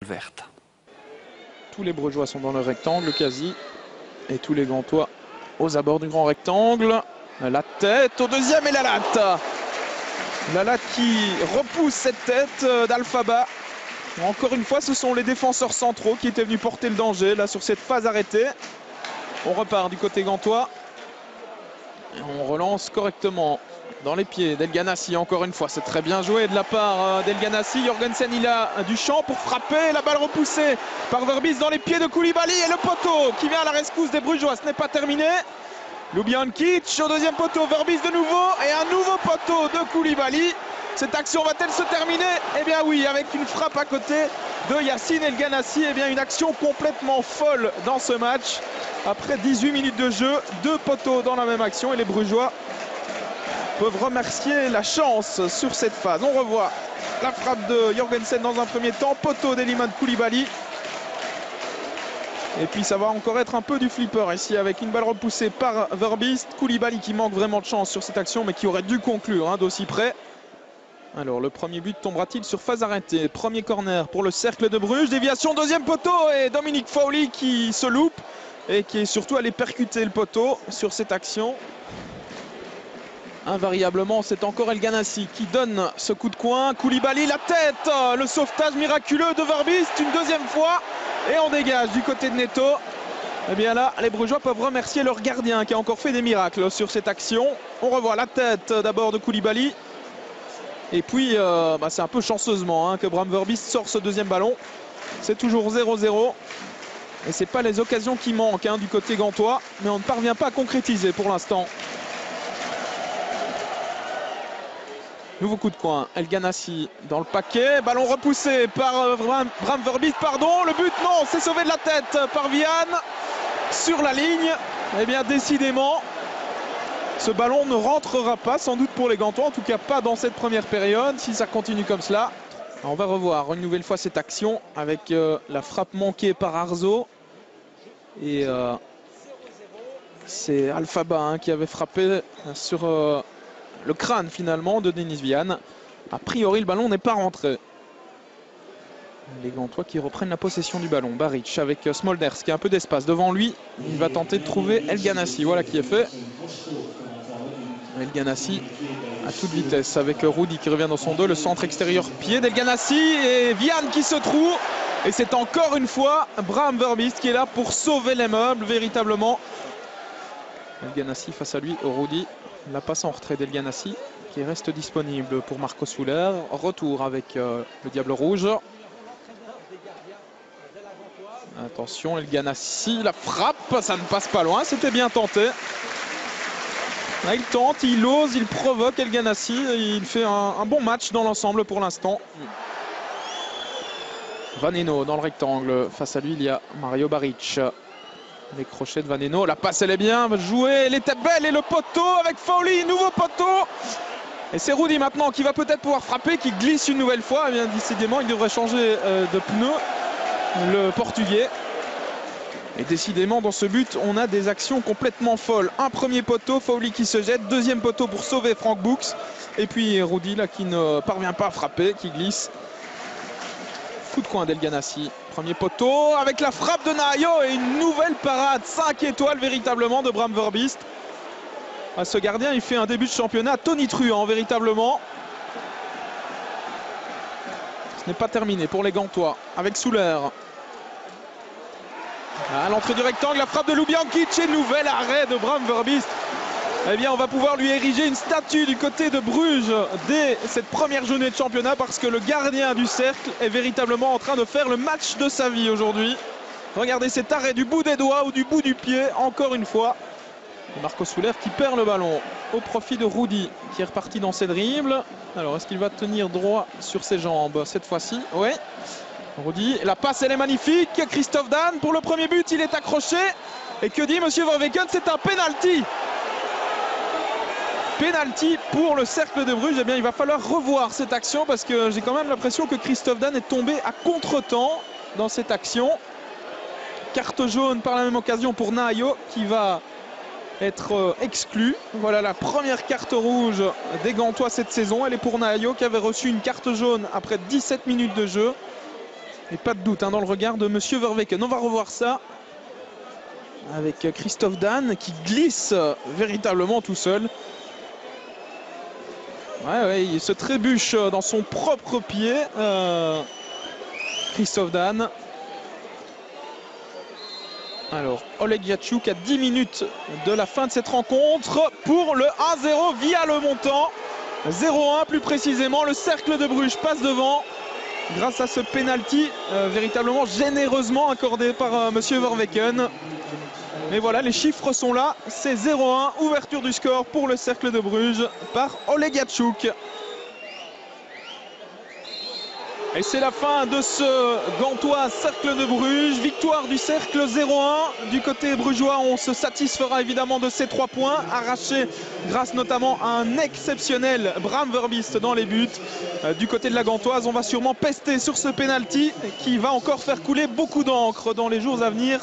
verte. Tous les Brugeois sont dans le rectangle quasi. Et tous les Gantois aux abords du grand rectangle. La tête au deuxième et la latte. La latte qui repousse cette tête d'Alphaba. Encore une fois, ce sont les défenseurs centraux qui étaient venus porter le danger là sur cette phase arrêtée. On repart du côté gantois. Et on relance correctement dans les pieds d'El Ganassi. Encore une fois, c'est très bien joué de la part d'El Ganassi. Jorgensen, il a du champ pour frapper. La balle repoussée par Verbis dans les pieds de Koulibaly. Et le poteau qui vient à la rescousse des Brugeois. Ce n'est pas terminé. Ljubijankic au deuxième poteau. Verbis de nouveau. Et un nouveau poteau de Koulibaly. Cette action va-t-elle se terminer? Eh bien oui, avec une frappe à côté de Yacine El Ganassi. Eh bien une action complètement folle dans ce match. Après 18 minutes de jeu, 2 poteaux dans la même action. Et les Brugeois peuvent remercier la chance sur cette phase. On revoit la frappe de Jorgensen dans un premier temps. Poteau d'Elimane Koulibaly. Et puis ça va encore être un peu du flipper ici avec une balle repoussée par Verbis. Koulibaly qui manque vraiment de chance sur cette action mais qui aurait dû conclure d'aussi près. Alors le premier but tombera-t-il sur phase arrêtée? Premier corner pour le cercle de Bruges. Déviation deuxième poteau et Dominique Fowley qui se loupe et qui est surtout allé percuter le poteau sur cette action. Invariablement, c'est encore El Ganassi qui donne ce coup de coin. Koulibaly, la tête, le sauvetage miraculeux de Verbis une deuxième fois. Et on dégage du côté de Neto. Et bien là, les Brugeois peuvent remercier leur gardien qui a encore fait des miracles sur cette action. On revoit la tête d'abord de Koulibaly. Et puis, c'est un peu chanceusement que Bram Verbis sort ce deuxième ballon. C'est toujours 0-0. Et ce n'est pas les occasions qui manquent du côté gantois. Mais on ne parvient pas à concrétiser pour l'instant. Nouveau coup de coin, El Ganassi dans le paquet, ballon repoussé par Bram Verbis, pardon, le but non, c'est sauvé de la tête par Vian sur la ligne. Eh bien décidément, ce ballon ne rentrera pas sans doute pour les Gantois, en tout cas pas dans cette première période, si ça continue comme cela. Alors, on va revoir une nouvelle fois cette action avec la frappe manquée par Arzo. Et c'est Alphaba qui avait frappé sur... le crâne finalement de Denis Vian. A priori le ballon n'est pas rentré. Les Gantois qui reprennent la possession du ballon. Baric avec Smolders qui a un peu d'espace devant lui. Il va tenter de trouver El Ganassi. Voilà qui est fait. El Ganassi à toute vitesse avec Rudy qui revient dans son dos. Le centre extérieur pied d'El Ganassi et Vian qui se trouve. Et c'est encore une fois Bram Verbis qui est là pour sauver les meubles véritablement. El Ganassi face à lui, Rudy. La passe en retrait d'El Ganassi qui reste disponible pour Marco Soler. Retour avec le Diable Rouge. Attention, El Ganassi, la frappe, ça ne passe pas loin, c'était bien tenté. Là, il tente, il ose, il provoque El Ganassi. Il fait un bon match dans l'ensemble pour l'instant. Vaneno dans le rectangle. Face à lui, il y a Mario Baric. Les crochets de Vaneno, la passe elle est bien jouée, elle était belle et le poteau avec Fowley, nouveau poteau. Et c'est Rudy maintenant qui va peut-être pouvoir frapper, qui glisse une nouvelle fois. Eh bien décidément il devrait changer de pneu, le portugais. Et décidément dans ce but on a des actions complètement folles. Un premier poteau, Fowley qui se jette, deuxième poteau pour sauver Frank Books. Et puis Rudy là qui ne parvient pas à frapper, qui glisse. Coup de coin d'El Ganassi. Premier poteau avec la frappe de Nahayo et une nouvelle parade 5 étoiles véritablement de Bram Verbis. Ce gardien il fait un début de championnat tonitruant véritablement. Ce n'est pas terminé pour les Gantois avec Soler. À l'entrée du rectangle, la frappe de Ljubijankic et nouvel arrêt de Bram Verbis. Eh bien on va pouvoir lui ériger une statue du côté de Bruges dès cette première journée de championnat parce que le gardien du cercle est véritablement en train de faire le match de sa vie aujourd'hui. Regardez cet arrêt du bout des doigts ou du bout du pied encore une fois. Et Marco Soler qui perd le ballon au profit de Rudy qui est reparti dans ses dribbles. Alors est-ce qu'il va tenir droit sur ses jambes cette fois-ci? Oui. Rudy, la passe elle est magnifique. Christophe Dan pour le premier but, il est accroché. Et que dit Monsieur Verweken? C'est un penalty. Penalty pour le cercle de Bruges. Eh bien il va falloir revoir cette action parce que j'ai quand même l'impression que Christophe Dan est tombé à contre-temps dans cette action. Carte jaune par la même occasion pour Nahayo qui va être exclu. Voilà la première carte rouge des Gantois cette saison. Elle est pour Nahayo qui avait reçu une carte jaune après 17 minutes de jeu. Et pas de doute dans le regard de Monsieur Verweken. On va revoir ça avec Christophe Dan qui glisse véritablement tout seul. Ouais, il se trébuche dans son propre pied. Christophe Dan. Alors, Oleg Yachuk à 10 minutes de la fin de cette rencontre pour le 1-0 via le montant. 0-1 plus précisément. Le Cercle de Bruges passe devant grâce à ce penalty véritablement généreusement accordé par Monsieur Verweken. Mais voilà, les chiffres sont là. C'est 0-1, ouverture du score pour le Cercle de Bruges par Oleg Yachuk. Et c'est la fin de ce Gantois Cercle de Bruges. Victoire du Cercle 0-1. Du côté brugeois, on se satisfera évidemment de ces 3 points arrachés grâce notamment à un exceptionnel Bram Verbiest dans les buts. Du côté de la Gantoise, on va sûrement pester sur ce penalty qui va encore faire couler beaucoup d'encre dans les jours à venir.